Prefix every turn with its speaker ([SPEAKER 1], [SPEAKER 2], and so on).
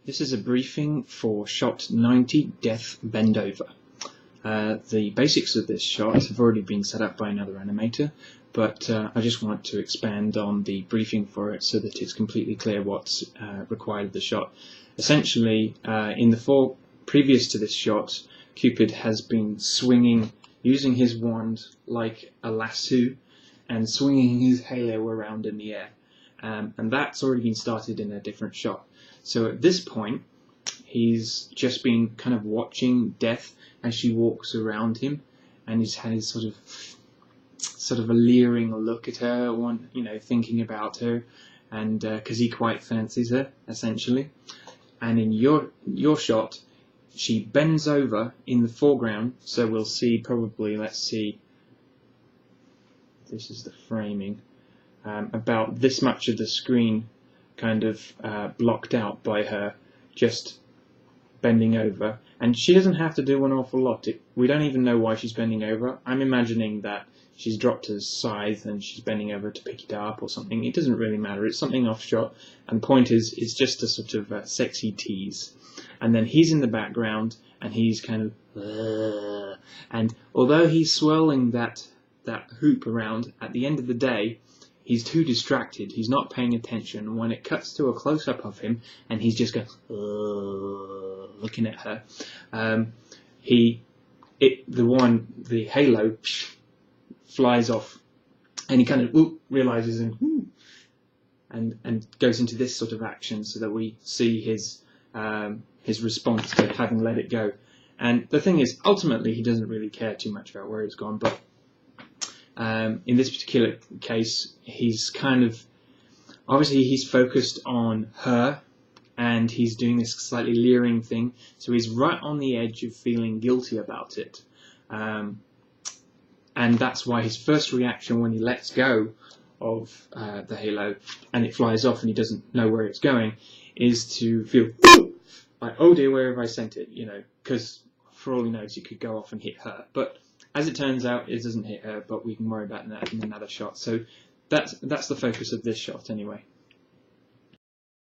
[SPEAKER 1] This is a briefing for shot 90, Death Bend Over. The basics of this shot have already been set up by another animator, but I just want to expand on the briefing for it so that it's completely clear what's required of the shot. Essentially, in the four previous to this shot, Cupid has been swinging, using his wand like a lasso, and swinging his halo around in the air. And that's already been started in a different shot. So at this point, he's just been kind of watching Death as she walks around him, and he's had his sort of a leering look at her, thinking about her, and because he quite fancies her, essentially. And in your shot, she bends over in the foreground, so we'll see probably, let's see, this is the framing, about this much of the screen kind of blocked out by her just bending over, and she doesn't have to do an awful lot. We don't even know why she's bending over. I'm imagining that she's dropped her scythe and she's bending over to pick it up or something. It doesn't really matter. It's something off shot, and the point is it's just a sort of sexy tease. And then he's in the background and he's kind of and although he's swirling that hoop around, at the end of the day he's too distracted, he's not paying attention. When it cuts to a close-up of him and he's just going looking at her, the halo flies off, and he kind of realizes and goes into this sort of action, so that we see his response to having let it go. And the thing is, ultimately he doesn't really care too much about where it's gone, but in this particular case, he's obviously he's focused on her, and he's doing this slightly leering thing, so he's right on the edge of feeling guilty about it. And that's why his first reaction when he lets go of the halo and it flies off and he doesn't know where it's going is to feel like, oh dear, where have I sent it? Because for all he knows, it could go off and hit her. But as it turns out, it doesn't hit her, but we can worry about that in another shot. So that's the focus of this shot anyway.